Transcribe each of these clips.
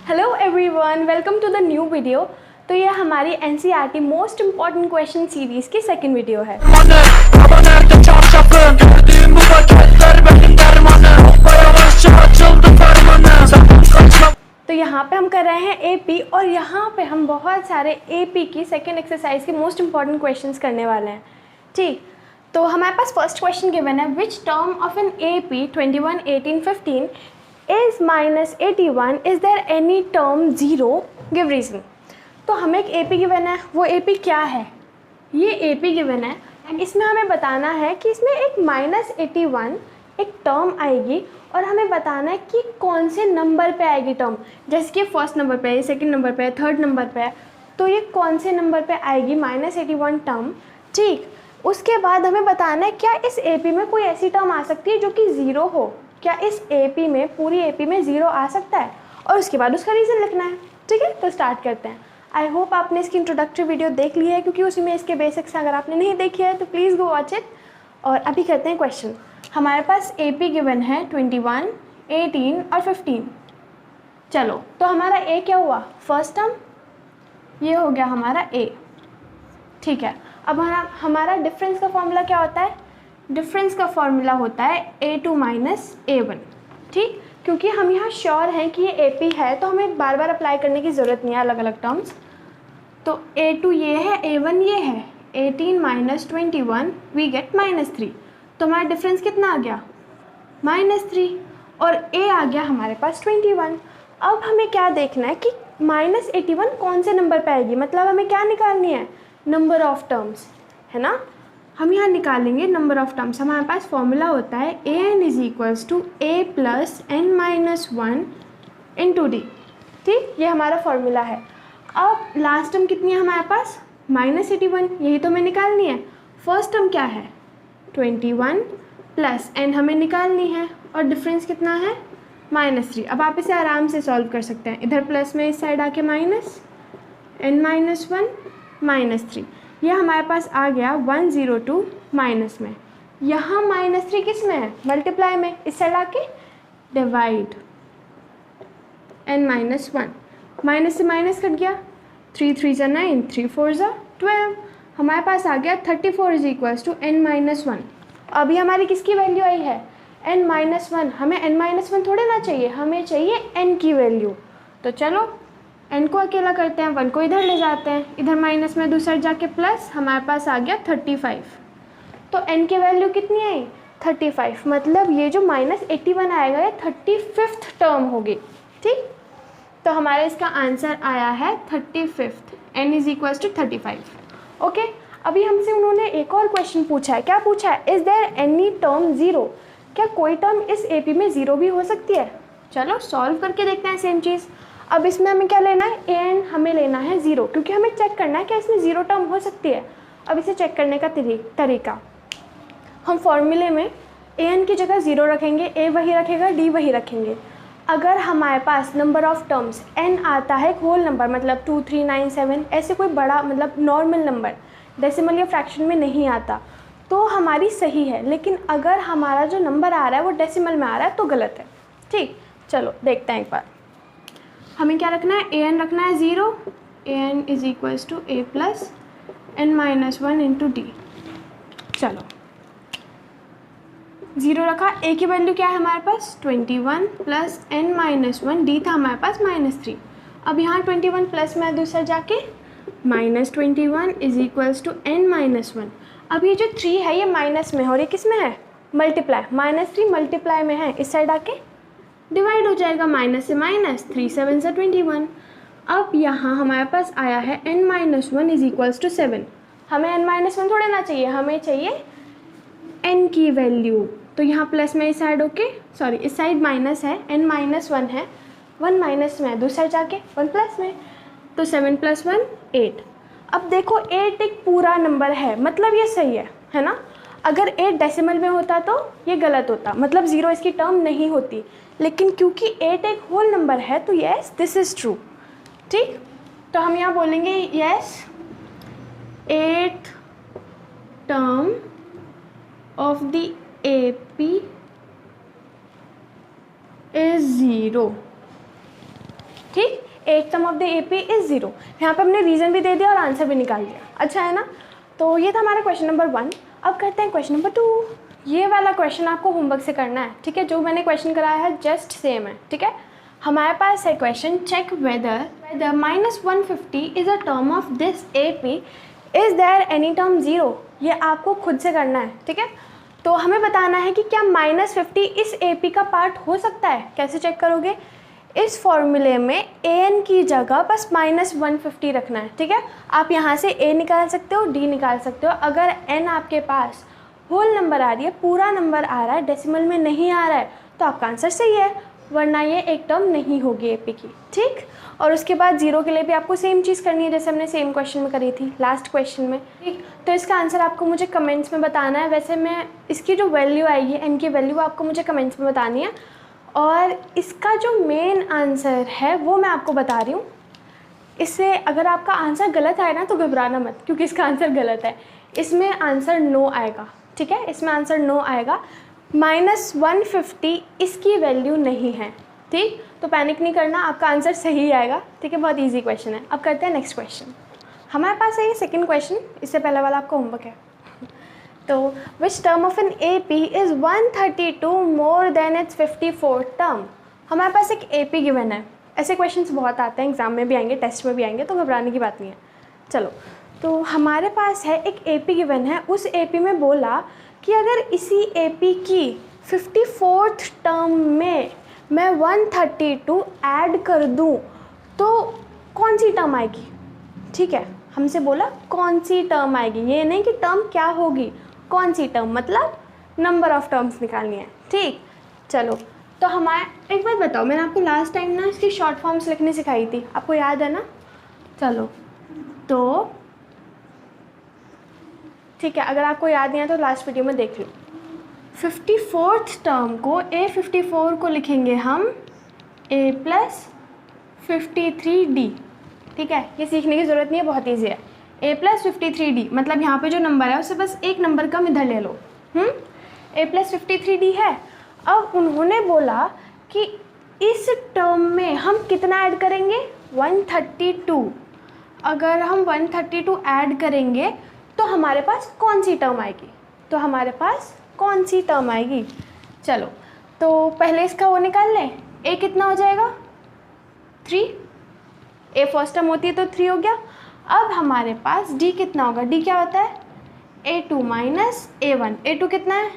Hello everyone, welcome to the new video. तो ये हमारी NCERT most important question series की सेकंड वीडियो है। तो यहाँ पे हम कर रहे हैं एपी और यहाँ पे हम बहुत सारे एपी की सेकंड एक्सरसाइज के मोस्ट इम्पॉर्टेंट क्वेश्चंस करने वाले हैं। ठीक, तो हमारे पास फर्स्ट क्वेश्चन गिवन है, which term of an AP 21, 18, 15 is -81, is there any term 0, give reason. तो हमें एक एपी गिवन है, वो एपी क्या है? ये एपी गिवन है, इसमें हमें बताना है कि इसमें एक -81 एक टर्म आएगी और हमें बताना है कि कौन से नंबर पे आएगी टर्म। जैसे कि फर्स्ट नंबर पे है, सेकंड नंबर पे है, थर्ड नंबर पे है, तो ये कौन से नंबर पे आएगी -81 टर्म। ठीक, उसके बाद हमें बताना है क्या इस एपी में कोई ऐसी टर्म आ सकती है जो कि 0 हो। क्या इस एपी में, पूरी एपी में 0 आ सकता है, और उसके बाद उसका रीज़न लिखना है। ठीक है, तो स्टार्ट करते हैं। आई होप आपने इसकी इंट्रोडक्टरी वीडियो देख ली है, क्योंकि उसी में इसके बेसिक्स हैं। अगर आपने नहीं देखी है तो प्लीज़ गो वॉच इट। और अभी करते हैं क्वेश्चन। हमारे पास एपी गिवन है 21, 18 और 15। चलो, तो हमारा ए क्या हुआ? फर्स्ट टर्म, ये हो गया हमारा ए। ठीक है, अब हमारा डिफरेंस का फॉर्मूला क्या होता है? डिफरेंस का फॉर्मूला होता है A2 - A1। ठीक, क्योंकि हम यहाँ श्योर हैं कि ये एपी है, तो हमें बार बार अप्लाई करने की ज़रूरत नहीं है अलग अलग टर्म्स। तो A2 ये है, A1 ये है, 18 - 21 वी गेट -3। तो हमारा डिफरेंस कितना आ गया? -3। और A आ गया हमारे पास 21। अब हमें क्या देखना है कि -81 कौन से नंबर पे आएगी, मतलब हमें क्या निकालनी है? नंबर ऑफ टर्म्स, है ना। हम यहाँ निकालेंगे नंबर ऑफ टर्म्स। हमारे पास फॉर्मूला होता है an = a + n-1 × d। ठीक, ये हमारा फॉर्मूला है। अब लास्ट टर्म कितनी है हमारे पास? -81, यही तो हमें निकालनी है। फर्स्ट टर्म क्या है? 21 + n हमें निकालनी है, और डिफरेंस कितना है? -3। अब आप इसे आराम से सॉल्व कर सकते हैं। इधर प्लस में, इस साइड आके माइनस, n-1 -3। यह हमारे पास आ गया 102 माइनस में। यहाँ -3 किस में है? मल्टीप्लाई में। इस साइड आके डिवाइड, n-1 माइनस से माइनस कट गया, 3 3 × 9, 3 4 × 12। हमारे पास आ गया 34 = n-1। अभी हमारी किसकी वैल्यू आई है? n-1। हमें n-1 थोड़े ना चाहिए, हमें चाहिए n की वैल्यू। तो चलो n को अकेला करते हैं, 1 को इधर ले जाते हैं, इधर माइनस में दूसरा जाके प्लस, हमारे पास आ गया 35। तो n की वैल्यू कितनी आई? 35। मतलब ये जो -81 आएगा ये 35th टर्म होगी। ठीक, तो हमारा इसका आंसर आया है 35th, n = 35। ओके, अभी हमसे उन्होंने एक और क्वेश्चन पूछा है। क्या पूछा है? Is there any term 0? क्या कोई टर्म इस एपी में 0 भी हो सकती है? चलो सॉल्व करके देखते हैं सेम चीज़। अब इसमें हमें क्या लेना है? an हमें लेना है 0, क्योंकि हमें चेक करना है क्या इसमें 0 टर्म हो सकती है। अब इसे चेक करने का तरीका, हम फॉर्मूले में an की जगह 0 रखेंगे, a वही रखेगा, d वही रखेंगे। अगर हमारे पास नंबर ऑफ टर्म्स n आता है होल नंबर, मतलब 2 3 9 7, ऐसे कोई बड़ा मतलब नॉर्मल नंबर, डेसिमल या फ्रैक्शन में नहीं आता, तो हमारी सही है। लेकिन अगर हमारा जो नंबर आ रहा है वो डेसिमल में आ रहा है तो गलत है। ठीक, चलो देखते हैं एक बार। हमें क्या रखना है? an रखना है 0, an = a + n-1 × d। चलो 0 रखा, a की वैल्यू क्या है हमारे पास? 21 + n-1, d था हमारे पास -3। अब यहाँ 21 प्लस में दूसरा जाके -21 = n-1। अब ये जो 3 है ये माइनस में है और ये किस में है? मल्टीप्लाई। -3 मल्टीप्लाई में है, इस साइड आके डिवाइड हो जाएगा, माइनस से माइनस, 3 7 × 21। अब यहाँ हमारे पास आया है n-1 = 7। हमें n-1 थोड़े ना चाहिए, हमें चाहिए n की वैल्यू। तो यहाँ प्लस में इस साइड ओके, सॉरी इस साइड माइनस है, n-1 है, 1 माइनस में है, दूसरा जाके 1 प्लस में, तो 7 + 1 8। अब देखो 8 एक पूरा नंबर है, मतलब ये सही है ना। अगर 8 डेसिमल में होता तो ये गलत होता, मतलब 0 इसकी टर्म नहीं होती। लेकिन क्योंकि 8 एक होल नंबर है तो यस दिस इज़ ट्रू। ठीक, तो हम यहाँ बोलेंगे yes 8th term of the AP is 0। ठीक, eight term of the AP is 0। यहाँ पे हमने रीज़न भी दे दिया और आंसर भी निकाल दिया, अच्छा है ना। तो ये था हमारा क्वेश्चन नंबर 1। अब करते हैं क्वेश्चन नंबर 2। ये वाला क्वेश्चन आपको होमवर्क से करना है, ठीक है। जो मैंने क्वेश्चन कराया है जस्ट सेम है, ठीक है। हमारे पास है question, check whether -150 is a term of this AP, is there any term 0। ये आपको खुद से करना है, ठीक है। तो हमें बताना है कि क्या -50 इस AP का पार्ट हो सकता है। कैसे चेक करोगे, इस फॉर्मूले में an की जगह बस -150 रखना है, ठीक है। आप यहाँ से a निकाल सकते हो, d निकाल सकते हो। अगर n आपके पास होल नंबर आ रही है, पूरा नंबर आ रहा है, डेसिमल में नहीं आ रहा है, तो आपका आंसर सही है, वरना ये एक टर्म नहीं होगी AP की, ठीक। और उसके बाद 0 के लिए भी आपको सेम चीज़ करनी है जैसे हमने सेम क्वेश्चन में करी थी लास्ट क्वेश्चन में, ठीक। तो इसका आंसर आपको मुझे कमेंट्स में बताना है। वैसे मैं इसकी जो वैल्यू आएगी n की वैल्यू आपको मुझे कमेंट्स में बतानी है, और इसका जो मेन आंसर है वो मैं आपको बता रही हूँ। इससे अगर आपका आंसर गलत आए ना तो घबराना मत, क्योंकि इसका आंसर गलत है। इसमें आंसर नो आएगा, ठीक है, इसमें आंसर नो आएगा। -150 इसकी वैल्यू नहीं है, ठीक। तो पैनिक नहीं करना, आपका आंसर सही आएगा, ठीक है। बहुत इजी क्वेश्चन है। अब करते हैं नेक्स्ट क्वेश्चन। हमारे पास है ये सेकंड क्वेश्चन, इससे पहले वाला आपका होमवर्क है। तो which term of an AP is 132 more than it's 54 term. हमारे पास एक AP गिवन है। ऐसे क्वेश्चंस बहुत आते हैं, एग्जाम में भी आएंगे, टेस्ट में भी आएंगे, तो घबराने की बात नहीं है। चलो, तो हमारे पास है एक AP गिवन है। उस AP में बोला कि अगर इसी AP की 54th टर्म में मैं 132 ऐड कर दूं तो कौन सी टर्म आएगी, ठीक है। हमसे बोला कौन सी टर्म आएगी, ये नहीं कि टर्म क्या होगी, कौन सी टर्म, मतलब नंबर ऑफ टर्म्स निकालनी है, ठीक। चलो, तो हमारे एक बात बताओ, मैंने आपको लास्ट टाइम ना इसकी शॉर्ट फॉर्म्स लिखनी सिखाई थी, आपको याद है ना। चलो, तो ठीक है, अगर आपको याद नहीं है तो लास्ट वीडियो में देख लो। 54th टर्म को A54 को लिखेंगे हम A + 53D, ठीक है। ये सीखने की ज़रूरत नहीं है, बहुत ईजी है। A + 53D मतलब यहाँ पे जो नंबर है उससे बस एक नंबर कम इधर ले लो। A + 53D है। अब उन्होंने बोला कि इस टर्म में हम कितना ऐड करेंगे, 132। अगर हम 132 ऐड करेंगे तो हमारे पास कौन सी टर्म आएगी, तो हमारे पास कौन सी टर्म आएगी। चलो, तो पहले इसका वो निकाल लें। A कितना हो जाएगा, 3। A फर्स्ट टर्म होती है तो 3 हो गया। अब हमारे पास D कितना होगा, D क्या होता है, A2 - A1। A2 कितना है,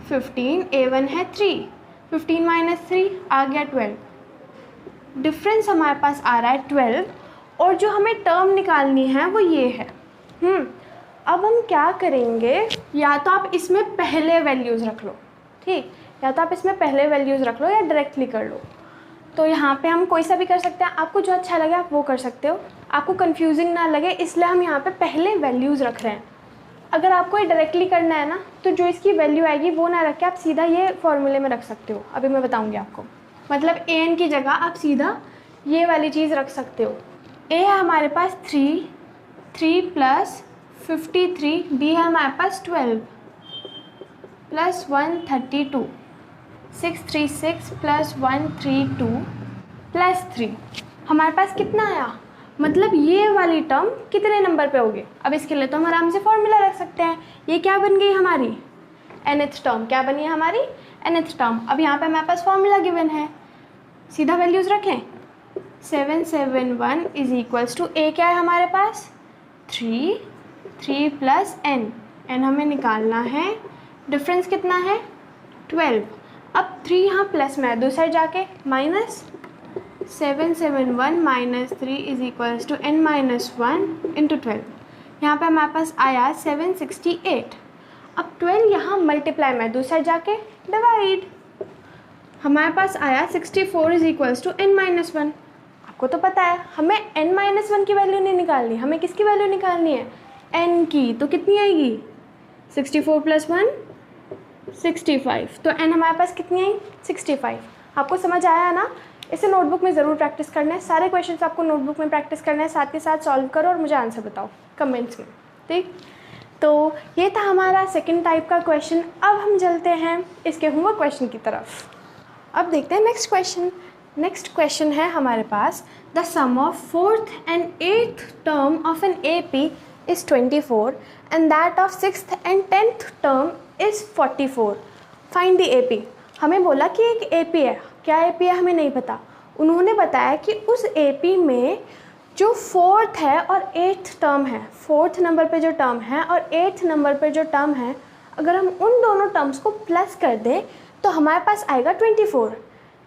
15, A1 है 3, 15 - 3 आ गया 12। डिफरेंस हमारे पास आ रहा है 12, और जो हमें टर्म निकालनी है वो ये है। अब हम क्या करेंगे, या तो आप इसमें पहले वैल्यूज़ रख लो, ठीक, या तो आप इसमें पहले वैल्यूज़ रख लो या डायरेक्टली कर लो। तो यहाँ पे हम कोई सा भी कर सकते हैं, आपको जो अच्छा लगे आप वो कर सकते हो, आपको कंफ्यूजिंग ना लगे इसलिए हम यहाँ पे पहले वैल्यूज़ रख रहे हैं। अगर आपको ये डायरेक्टली करना है ना, तो जो इसकी वैल्यू आएगी वो ना रख के आप सीधा ये फॉर्मूले में रख सकते हो। अभी मैं बताऊँगी आपको, मतलब an की जगह आप सीधा ये वाली चीज़ रख सकते हो। a है हमारे पास 3 + 53, b है हमारे पास 12 + 132, 636 + 132 + 3। हमारे पास कितना आया, मतलब ये वाली टर्म कितने नंबर पे होगी। अब इसके लिए तो हम आराम से फॉर्मूला रख सकते हैं। ये क्या बन गई हमारी, nth टर्म। क्या बनी है हमारी, nth टर्म। अब यहाँ पे हमारे पास फॉर्मूला गिवन है, सीधा वैल्यूज़ रखें। 771 = a क्या है हमारे पास, 3 + n हमें निकालना है। डिफरेंस कितना है, 12। अब 3 यहाँ प्लस में है, दो साइड जाके माइनस। 771 - 3 = n - 1 × 12। यहाँ पे हमारे पास आया 768। अब 12 यहाँ मल्टीप्लाई में, दो साइड जाके डिवाइड। हमारे पास आया 64 = n - 1। आपको तो पता है हमें n - 1 की वैल्यू नहीं निकालनी, हमें किसकी वैल्यू निकालनी है, n की। तो कितनी आएगी, 64 + 1 65। तो n हमारे पास कितनी आई, 65। आपको समझ आया ना। इसे नोटबुक में ज़रूर प्रैक्टिस करना है, सारे क्वेश्चंस आपको नोटबुक में प्रैक्टिस करना है, साथ के साथ सॉल्व करो और मुझे आंसर बताओ कमेंट्स में, ठीक। तो ये था हमारा सेकंड टाइप का क्वेश्चन। अब हम चलते हैं इसके होमवर्क क्वेश्चन की तरफ। अब देखते हैं नेक्स्ट क्वेश्चन। नेक्स्ट क्वेश्चन है हमारे पास, the sum of 4th and 8th term of an AP is 24 and that of 6th and 10th term is 44. Find the AP. हमें बोला कि एक AP है, क्या AP है हमें नहीं पता. उन्होंने बताया कि उस AP में जो 4th है और 8th टर्म है, 4th नंबर पे जो टर्म है और 8th नंबर पे जो टर्म है, अगर हम उन दोनों टर्म्स को प्लस कर दें तो हमारे पास आएगा 24.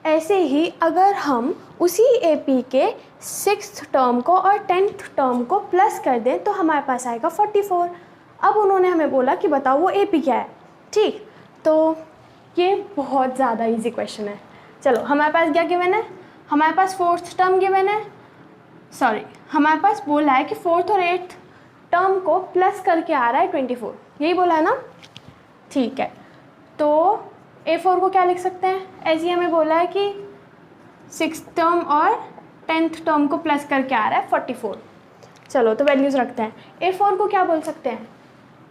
ऐसे ही अगर हम उसी AP के 6th टर्म को और 10th टर्म को प्लस कर दें तो हमारे पास आएगा 44. अब उन्होंने हमें बोला कि बताओ वो AP क्या है. ठीक, तो ये बहुत ज़्यादा इजी क्वेश्चन है. चलो, हमारे पास क्या गिवन है, हमारे पास 4th टर्म गिवन है, सॉरी हमारे पास बोला है कि 4th और 8th टर्म को प्लस करके आ रहा है 24. यही बोला है ना. ठीक है, तो A4 को क्या लिख सकते हैं, ऐसे ही हमें बोला है कि 6th टर्म और 10th टर्म को प्लस करके आ रहा है 44. चलो, तो वैल्यूज़ रखते हैं. A4 को क्या बोल सकते हैं,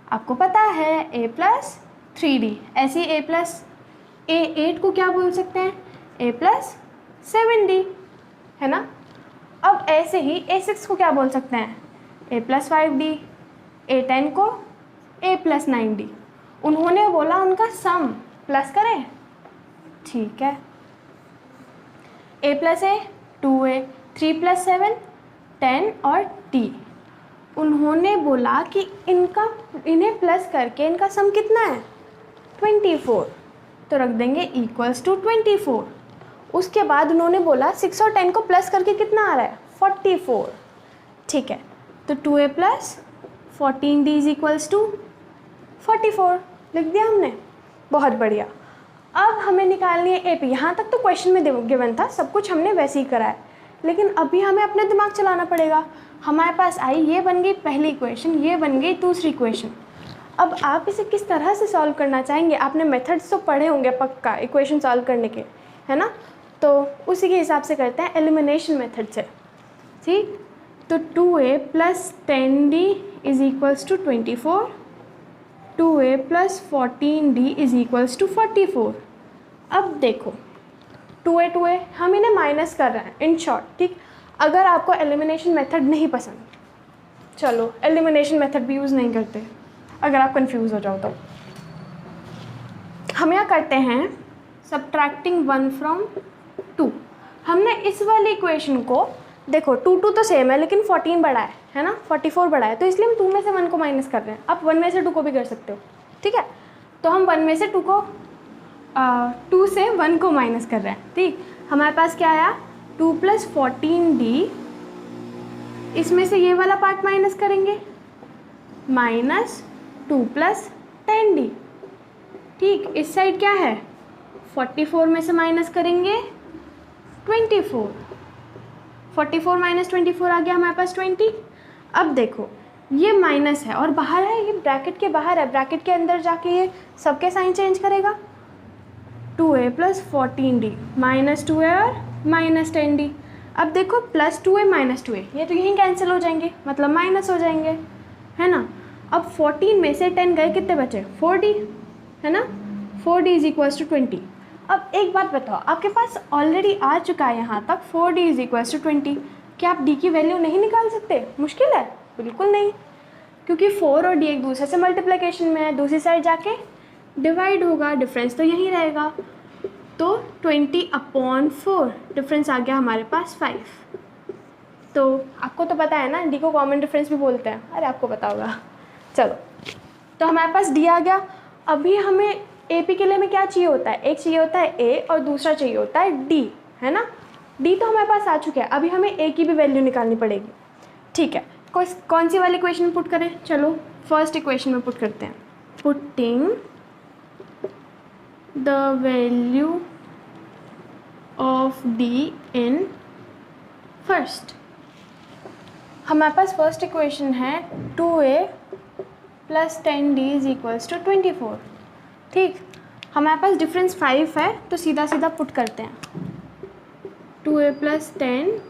आपको पता है A प्लस 3D. ऐसे ही A8 को क्या बोल सकते हैं, A प्लस 7D, है ना. अब ऐसे ही A6 को क्या बोल सकते हैं, A प्लस 5D. A10 को A प्लस 9D. उन्होंने बोला उनका सम प्लस करें. ठीक है, A plus A 2A, 3 plus 7 10 और D. उन्होंने बोला कि इन्हें प्लस करके इनका सम कितना है 24. तो रख देंगे इक्वल्स टू 24. उसके बाद उन्होंने बोला 6 और 10 को प्लस करके कितना आ रहा है 44. ठीक है, तो 2A plus 14D is equals to 44. लिख दिया हमने. बहुत बढ़िया. अब हमें निकालनी है AP. यहाँ तक तो क्वेश्चन में गिवन था, सब कुछ हमने वैसे ही करा है, लेकिन अभी हमें अपने दिमाग चलाना पड़ेगा. हमारे पास आई, ये बन गई पहली इक्वेशन, ये बन गई दूसरी इक्वेशन. अब आप इसे किस तरह से सॉल्व करना चाहेंगे, आपने मेथड्स तो पढ़े होंगे पक्का इक्वेशन सॉल्व करने के, है ना. तो उसी के हिसाब से करते हैं एलिमिनेशन मेथड से. ठीक, तो 2A plus 10D is equals to 24. 2A plus 14D is equals to 44. अब देखो 2A हम इन्हें माइनस कर रहे हैं इन शॉर्ट. ठीक, अगर आपको एलिमिनेशन मेथड नहीं पसंद, चलो एलिमिनेशन मेथड भी यूज़ नहीं करते. अगर आप कंफ्यूज हो जाओ तो हम यहाँ करते हैं सब्ट्रैक्टिंग 1 फ्रॉम 2. हमने इस वाली इक्वेशन को देखो 2 तो सेम है, लेकिन 14 बड़ा है ना, 44 बड़ा है, तो इसलिए हम 2 में से 1 को माइनस कर रहे हैं. आप 1 में से 2 को भी कर सकते हो. ठीक है, तो हम 1 में से 2 से 1 को माइनस कर रहे हैं. ठीक, हमारे पास क्या आया 2 प्लस 14D. इसमें से ये वाला पार्ट माइनस करेंगे, माइनस 2 प्लस 10D. ठीक, इस साइड क्या है 44 में से माइनस करेंगे 24. 44 माइनस 24 आ गया हमारे पास 20. अब देखो ये माइनस है और बाहर है, ये ब्रैकेट के बाहर है, ब्रैकेट के अंदर जाके ये सबके साइन चेंज करेगा. 2A plus 14D minus 2A और माइनस 10D. अब देखो प्लस 2A माइनस 2A, ये तो यहीं कैंसिल हो जाएंगे, मतलब माइनस हो जाएंगे, है ना. अब 14 में से 10 गए, कितने बचे 4D, है ना. 4D is equals to 20. अब एक बात बताओ, आपके पास ऑलरेडी आ चुका है यहाँ तक 4D इज इक्वल्स टू 20. क्या आप D की वैल्यू नहीं निकाल सकते, मुश्किल है, बिल्कुल नहीं, क्योंकि 4 और D एक दूसरे से मल्टीप्लिकेशन में है, दूसरी साइड जाके डिवाइड होगा, डिफरेंस तो यहीं रहेगा. तो 20/4 डिफरेंस आ गया हमारे पास 5. तो आपको तो पता है ना D को कॉमन डिफरेंस भी बोलते हैं, अरे आपको पता होगा. चलो, तो हमारे पास D आ गया. अभी हमें AP के लिए हमें क्या चाहिए होता है, एक चाहिए होता है A और दूसरा चाहिए होता है D, है ना. D तो हमारे पास आ चुका है, अभी हमें A की भी वैल्यू निकालनी पड़ेगी. ठीक है, कौन सी वाली इक्वेशन में पुट करें, चलो फर्स्ट इक्वेशन में पुट करते हैं. Putting the value of D in first. हमारे पास फर्स्ट इक्वेशन है 2A plus 10D is equals to 24. ठीक, हमारे पास डिफरेंस 5 है, तो सीधा सीधा पुट करते हैं. 2A plus 10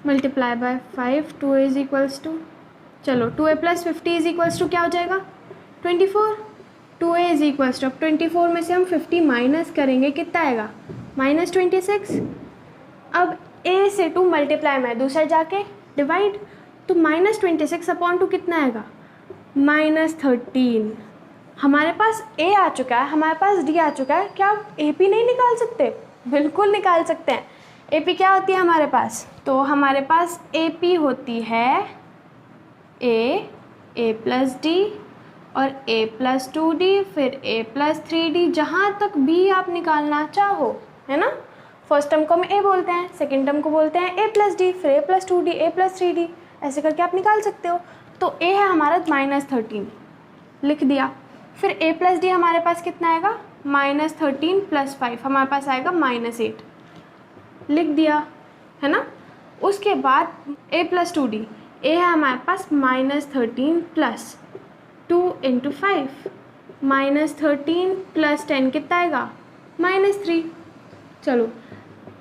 multiply by 5, 2A is equals to, चलो 2A plus 50 is equals to क्या हो जाएगा 24. 2A इज इक्वल्स टू, अब 24 में से हम 50 माइनस करेंगे, कितना आएगा -26। अब a से 2 मल्टीप्लाई में दूसरा जाके डिवाइड, तो -26 अपॉन 2 कितना आएगा? -13। हमारे पास a आ चुका है, हमारे पास d आ चुका है, क्या आप AP नहीं निकाल सकते? बिल्कुल निकाल सकते हैं। AP क्या होती है हमारे पास? तो हमारे पास AP होती है a प्लस d और a प्लस 2d फिर a प्लस 3d, जहाँ तक भी आप निकालना चाहो, है ना। फर्स्ट टर्म को हम a बोलते हैं, सेकेंड टर्म को बोलते हैं a प्लस डी, फिर a plus 2d, a plus 3d, ऐसे करके आप निकाल सकते हो। तो a है हमारा -13, लिख दिया। फिर a प्लस डी हमारे पास कितना आएगा? -13 प्लस 5, हमारे पास आएगा -8, लिख दिया, है ना। उसके बाद a प्लस 2d, a है हमारे पास -13 प्लस 2 × 5, -13 प्लस 10 कितना आएगा? -3। चलो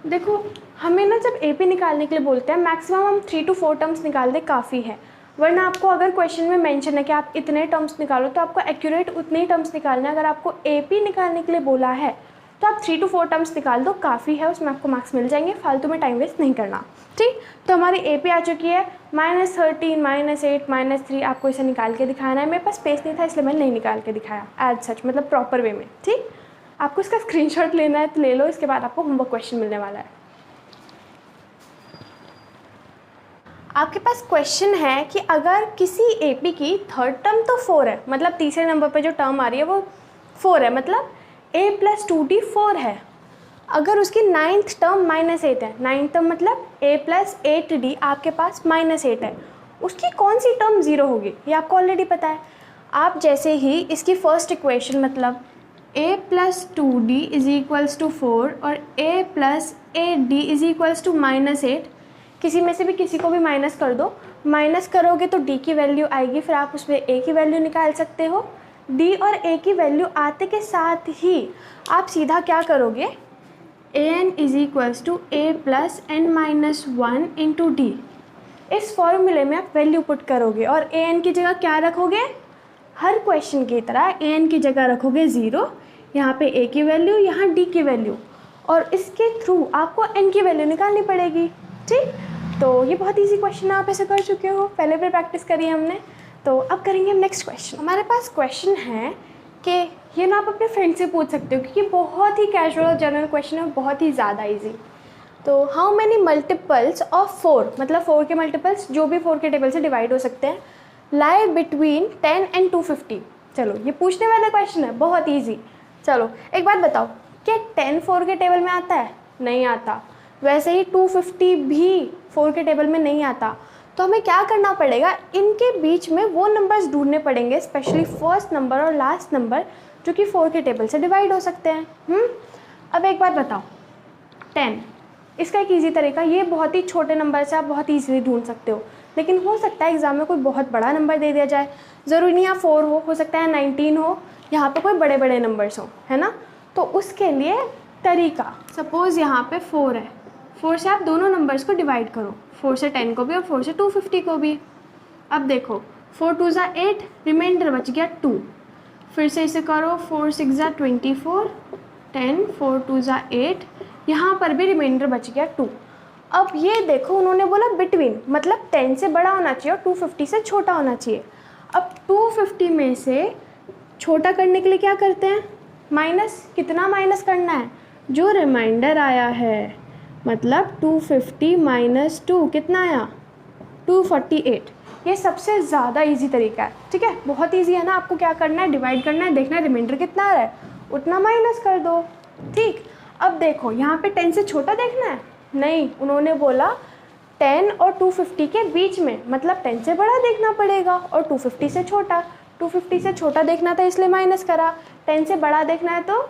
देखो, हमें ना जब AP निकालने के लिए बोलते हैं मैक्सिमम हम 3 to 4 टर्म्स निकाल दे काफ़ी है, वरना आपको अगर क्वेश्चन में मेंशन है कि आप इतने टर्म्स निकालो तो आपको एक्यूरेट उतने ही टर्म्स निकालना है। अगर आपको AP निकालने के लिए बोला है तो आप 3 to 4 टर्म्स निकाल दो, काफ़ी है, उसमें आपको मार्क्स मिल जाएंगे, फालतू में टाइम वेस्ट नहीं करना। ठीक, तो हमारी AP आ चुकी है -13, -8, -3। आपको इसे निकाल के दिखाना है, मेरे पास स्पेस नहीं था इसलिए मैंने नहीं निकाल के दिखाया एज सच, मतलब प्रॉपर वे में। ठीक, आपको इसका स्क्रीनशॉट लेना है तो ले लो, इसके बाद आपको होमवर्क क्वेश्चन मिलने वाला है। आपके पास क्वेश्चन है कि अगर किसी AP की थर्ड टर्म तो 4 है, मतलब तीसरे नंबर पे जो टर्म आ रही है वो 4 है, मतलब a प्लस 2d 4 है। अगर उसकी नाइन्थ टर्म -8 है, नाइन्थ टर्म मतलब a प्लस 8d आपके पास -8 है, उसकी कौन सी टर्म 0 होगी ये आपको ऑलरेडी पता है। आप जैसे ही इसकी फर्स्ट इक्वेशन मतलब a plus 2d is equals to 4 और a plus 8d is equals to -8, किसी में से भी किसी को भी माइनस कर दो, माइनस करोगे तो d की वैल्यू आएगी, फिर आप उसमें a की वैल्यू निकाल सकते हो। d और a की वैल्यू आते के साथ ही आप सीधा क्या करोगे, an is equals to a plus n-1 into D. इस फॉर्मूले में आप वैल्यू पुट करोगे और an की जगह क्या रखोगे? हर क्वेश्चन की तरह an की जगह रखोगे 0, यहाँ पे a की वैल्यू, यहाँ d की वैल्यू, और इसके थ्रू आपको n की वैल्यू निकालनी पड़ेगी। ठीक, तो ये बहुत इजी क्वेश्चन है, आप ऐसे कर चुके हो, पहले भी प्रैक्टिस करी है हमने। तो अब करेंगे हम नेक्स्ट क्वेश्चन। हमारे पास क्वेश्चन है कि ये ना आप अपने फ्रेंड से पूछ सकते हो क्योंकि बहुत ही कैजुअल और जनरल क्वेश्चन है, बहुत ही ज़्यादा इजी। तो हाउ मैनी मल्टीपल्स ऑफ 4, मतलब 4 के मल्टीपल्स जो भी 4 के टेबल से डिवाइड हो सकते हैं, लाई बिटवीन 10 and 250। चलो ये पूछने वाला क्वेश्चन है, बहुत ईजी। चलो एक बात बताओ, क्या 10 4 के टेबल में आता है? नहीं आता। वैसे ही 250 भी 4 के टेबल में नहीं आता। तो हमें क्या करना पड़ेगा, इनके बीच में वो नंबर्स ढूंढने पड़ेंगे, स्पेशली फर्स्ट नंबर और लास्ट नंबर जो कि 4 के टेबल से डिवाइड हो सकते हैं। अब एक बात बताओ, 10, इसका एक ईजी तरीका, ये बहुत ही छोटे नंबर से आप बहुत ईजीली ढूंढ सकते हो, लेकिन हो सकता है एग्जाम में कोई बहुत बड़ा नंबर दे दिया जाए, ज़रूरी नहीं यहाँ 4 हो सकता है 19 हो, यहाँ पे कोई बड़े बड़े नंबर्स हो, है ना। तो उसके लिए तरीका, सपोज़ यहाँ पे 4 है, 4 से आप दोनों नंबर्स को डिवाइड करो, 4 से 10 को भी और 4 से 250 को भी। अब देखो 4 2 ज़ा 8, रिमाइंडर बच गया 2, फिर से इसे करो, 4 6 ज़ा 24, 10, 4 2 ज़ा 8, यहाँ पर भी रिमाइंडर बच गया 2। अब ये देखो उन्होंने बोला बिटवीन, मतलब 10 से बड़ा होना चाहिए और 250 से छोटा होना चाहिए। अब 250 में से छोटा करने के लिए क्या करते हैं, माइनस। कितना माइनस करना है? जो रिमाइंडर आया है, मतलब 250 माइनस 2 कितना आया? 248। ये सबसे ज़्यादा इजी तरीका है। ठीक है, बहुत इजी है ना। आपको क्या करना है, डिवाइड करना है, देखना है रिमाइंडर कितना आ रहा है, उतना माइनस कर दो। ठीक, अब देखो यहाँ पे 10 से छोटा देखना है, नहीं, उन्होंने बोला 10 और 250 के बीच में, मतलब 10 से बड़ा देखना पड़ेगा और 250 से छोटा। 250 से छोटा देखना था इसलिए माइनस करा, 10 से बड़ा देखना है तो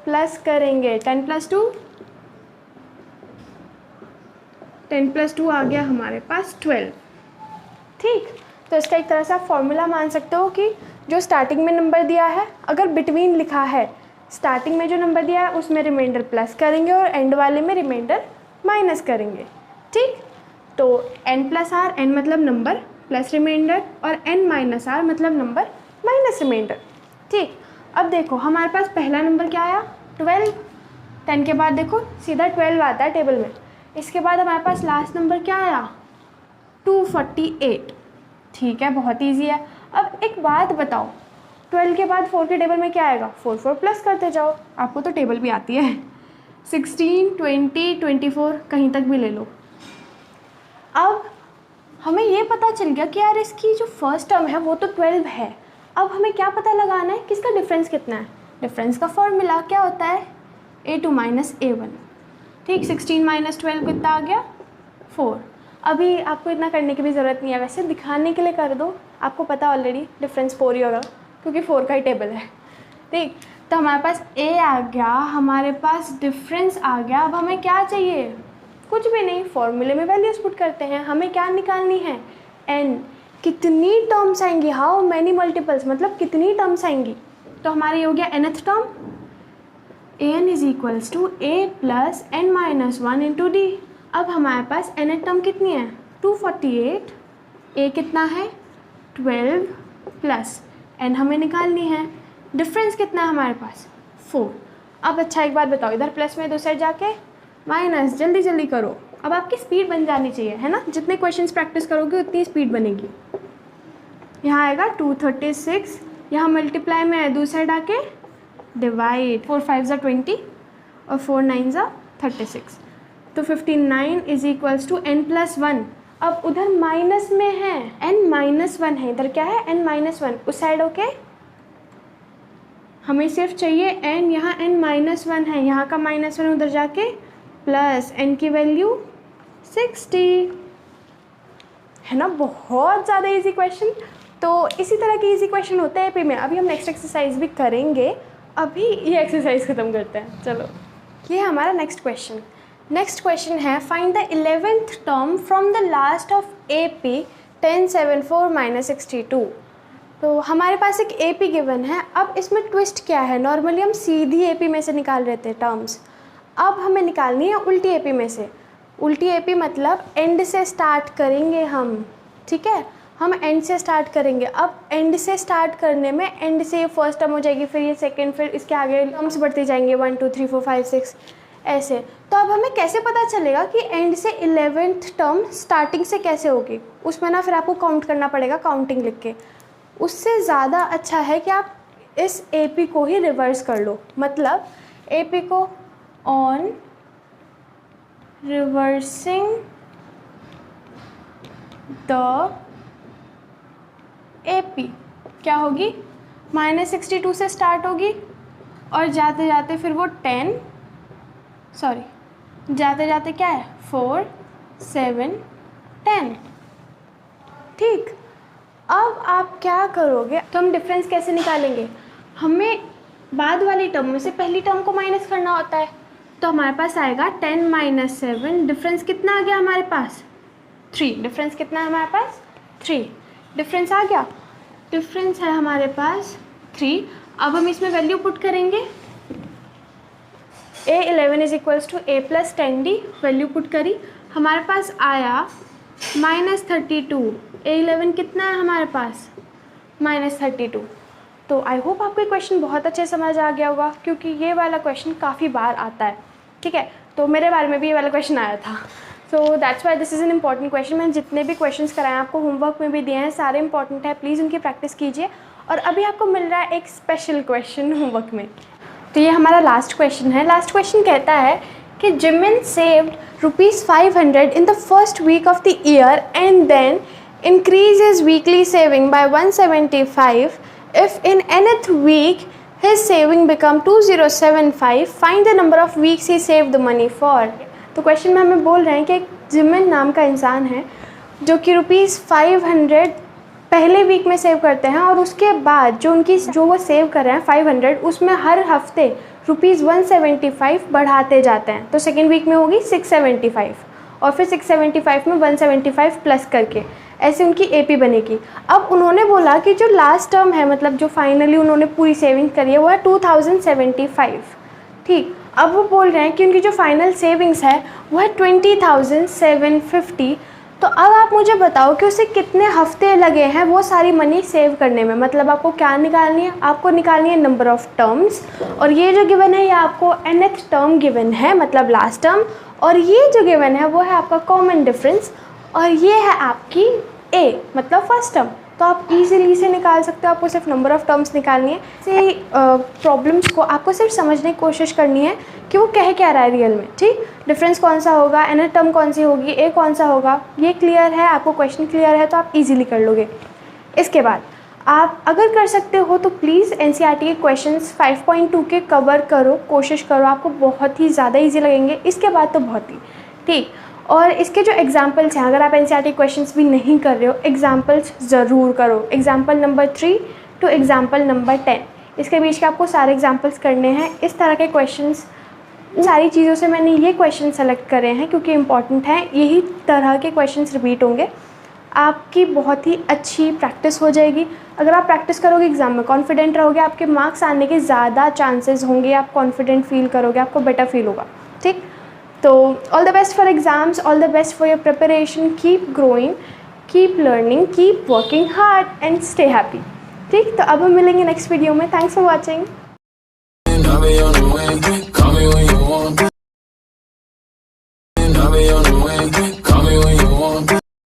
प्लस करेंगे। 10 + 2, 10 + 2 आ गया हमारे पास 12। ठीक, तो इसका एक तरह से आप फॉर्मूला मान सकते हो कि जो स्टार्टिंग में नंबर दिया है, अगर बिटवीन लिखा है, स्टार्टिंग में जो नंबर दिया है उसमें रिमाइंडर प्लस करेंगे और एंड वाले में रिमाइंडर माइनस करेंगे। ठीक, तो n + r, n मतलब नंबर प्लस रिमाइंडर, और n - r मतलब नंबर माइनस रिमाइंडर। ठीक, अब देखो हमारे पास पहला नंबर क्या आया, 12, 10 के बाद देखो सीधा 12 आता है टेबल में। इसके बाद हमारे पास लास्ट नंबर क्या आया, 248। ठीक है, बहुत ईजी है। अब एक बात बताओ, 12 के बाद 4 के टेबल में क्या आएगा, 4 4 प्लस करते जाओ, आपको तो टेबल भी आती है। 16, 20, 24 कहीं तक भी ले लो। अब हमें ये पता चल गया कि यार इसकी जो फर्स्ट टर्म है वो तो 12 है। अब हमें क्या पता लगाना है कि इसका डिफरेंस कितना है। डिफरेंस का फॉर्मूला क्या होता है, a2 माइनस a1। ठीक, 16 माइनस 12 कितना आ गया, 4। अभी आपको इतना करने की भी ज़रूरत नहीं है, वैसे दिखाने के लिए कर दो, आपको पता ऑलरेडी डिफरेंस 4 ही होगा क्योंकि 4 का ही टेबल है। ठीक, तो हमारे पास a आ गया, हमारे पास डिफरेंस आ गया। अब हमें क्या चाहिए, कुछ भी नहीं, फॉर्मूले में वैल्यूज पुट करते हैं। हमें क्या निकालनी है, n। कितनी टर्म्स आएंगी, हाउ मैनी मल्टीपल्स, मतलब कितनी टर्म्स आएंगी। तो हमारी हो गया nth term, an is equals to a plus n minus 1 into D. अब हमारे पास nth टर्म कितनी है, 248, a कितना है 12 प्लस n हमें निकालनी है, डिफरेंस कितना है हमारे पास 4। अब अच्छा एक बात बताओ, इधर प्लस में दो साइड जाके माइनस, जल्दी जल्दी करो। अब आपकी स्पीड बन जानी चाहिए, है ना, जितने क्वेश्चंस प्रैक्टिस करोगे उतनी स्पीड बनेगी। यहाँ आएगा 236, यहाँ मल्टीप्लाई में है, दूसरी साइड आके डिवाइड, 4 5 ज़ा 20 और 4 9 ज़ा 36। तो 59 is equals to n plus 1। अब उधर माइनस में है, n माइनस 1 है, इधर क्या है n माइनस 1, उस साइड ओके। हमें सिर्फ चाहिए n, यहाँ n माइनस 1 है, यहाँ का माइनस 1 उधर जाके प्लस n की वैल्यू 60, है ना। बहुत ज़्यादा इजी क्वेश्चन। तो इसी तरह के इजी क्वेश्चन होते हैं एपी में। अभी हम नेक्स्ट एक्सरसाइज भी करेंगे, अभी ये एक्सरसाइज ख़त्म करते हैं। चलो, ये है हमारा नेक्स्ट क्वेश्चन। नेक्स्ट क्वेश्चन है, find the 11th term from the last of AP 1074 - 62। तो हमारे पास एक AP गिवन है। अब इसमें ट्विस्ट क्या है, नॉर्मली हम सीधी AP में से निकाल रहे थे टर्म्स, अब हमें निकालनी है उल्टी AP में से। उल्टी AP मतलब एंड से स्टार्ट करेंगे हम, ठीक है, हम एंड से स्टार्ट करेंगे। अब एंड से स्टार्ट करने में एंड से ये फर्स्ट टर्म हो जाएगी, फिर ये सेकंड, फिर इसके आगे टर्म्स बढ़ते जाएंगे 1 2 3 4 5 6 ऐसे। तो अब हमें कैसे पता चलेगा कि एंड से 11th टर्म स्टार्टिंग से कैसे होगी, उसमें ना फिर आपको काउंट करना पड़ेगा, काउंटिंग लिख के। उससे ज़्यादा अच्छा है कि आप इस AP को ही रिवर्स कर लो, मतलब AP को ऑन रिवर्सिंग द AP क्या होगी, -62 से स्टार्ट होगी और जाते जाते फिर वो जाते जाते क्या है 4 7 10। ठीक, अब आप क्या करोगे, तो हम डिफरेंस कैसे निकालेंगे, हमें बाद वाली टर्म में से पहली टर्म को माइनस करना होता है। तो हमारे पास आएगा 10 - 7, डिफरेंस कितना आ गया हमारे पास 3। डिफरेंस कितना है हमारे पास 3, डिफरेंस आ गया, डिफरेंस है हमारे पास 3। अब हम इसमें वैल्यू पुट करेंगे, A11 is equals to A plus 10D, value put करी, हमारे पास आया -32। A11 कितना है हमारे पास -32। तो आई होप आपको क्वेश्चन बहुत अच्छे समझ आ गया होगा, क्योंकि ये वाला क्वेश्चन काफ़ी बार आता है, ठीक है। तो मेरे बारे में भी ये वाला क्वेश्चन आया था, so that's why this is an important question. मैंने जितने भी क्वेश्चंस कराए हैं आपको होमवर्क में भी दिए हैं, सारे इंपॉर्टेंट है, प्लीज़ उनकी प्रैक्टिस कीजिए। और अभी आपको मिल रहा है एक स्पेशल क्वेश्चन होमवर्क में। तो ये हमारा लास्ट क्वेश्चन है। लास्ट क्वेश्चन कहता है कि Jimin saved ₹500 in the first week of the year and then increase his weekly saving by 175. If in nth week his saving become 2075, find the number of weeks he saved the money for. तो question में हमें बोल रहे हैं कि एक Jimin नाम का इंसान है जो कि ₹500 पहले वीक में सेव करते हैं, और उसके बाद जो वो सेव कर रहे हैं 500, उसमें हर हफ्ते ₹175 बढ़ाते जाते हैं। तो सेकेंड वीक में होगी 675 और फिर 675 में 175 प्लस करके ऐसे उनकी AP बनेगी। अब उन्होंने बोला कि जो लास्ट टर्म है, मतलब जो फाइनली उन्होंने पूरी सेविंग करी है, वो है 2075। ठीक, अब वो बोल रहे हैं कि उनकी जो फाइनल सेविंग्स है वो है 20,750, तो अब आप मुझे बताओ कि उसे कितने हफ्ते लगे हैं वो सारी मनी सेव करने में। मतलब आपको क्या निकालनी है, आपको निकालनी है नंबर ऑफ़ टर्म्स, और ये जो गिवन है ये आपको nth टर्म गिवन है, मतलब लास्ट टर्म, और ये जो गिवन है वो है आपका कॉमन डिफरेंस, और ये है आपकी a मतलब फर्स्ट टर्म। तो आप इजीली इसे निकाल सकते हो। आपको सिर्फ नंबर ऑफ़ टर्म्स निकालनी है। से प्रॉब्लम्स को आपको सिर्फ समझने की कोशिश करनी है कि वो कह क्या रहा है रियल में। ठीक, डिफरेंस कौन सा होगा, nth टर्म कौन सी होगी, a कौन सा होगा, ये क्लियर है, आपको क्वेश्चन क्लियर है तो आप इजीली कर लोगे। इसके बाद आप अगर कर सकते हो तो प्लीज़ NCERT के क्वेश्चंस 5.2 के कवर करो, कोशिश करो, आपको बहुत ही ज़्यादा ईजी लगेंगे। इसके बाद तो बहुत ही ठीक। और इसके जो एग्जाम्पल्स हैं, अगर आप NCERT क्वेश्चंस भी नहीं कर रहे हो, एग्जाम्पल्स ज़रूर करो। Example number 3 to example number 10, इसके बीच के आपको सारे एग्जाम्पल्स करने हैं। इस तरह के क्वेश्चंस, सारी चीज़ों से मैंने ये क्वेश्चन सेलेक्ट करे हैं क्योंकि इम्पॉर्टेंट हैं। यही तरह के क्वेश्चंस रिपीट होंगे, आपकी बहुत ही अच्छी प्रैक्टिस हो जाएगी। अगर आप प्रैक्टिस करोगे, एग्ज़ाम में कॉन्फिडेंट रहोगे, आपके मार्क्स आने के ज़्यादा चांसेस होंगे, आप कॉन्फिडेंट फील करोगे, आपको बेटर फील होगा। ठीक, तो all the best for exams, all the best for your preparation, keep growing, keep learning, keep working hard and stay happy. ठीक, तो अब हम मिलेंगे नेक्स्ट वीडियो में। Thanks for watching.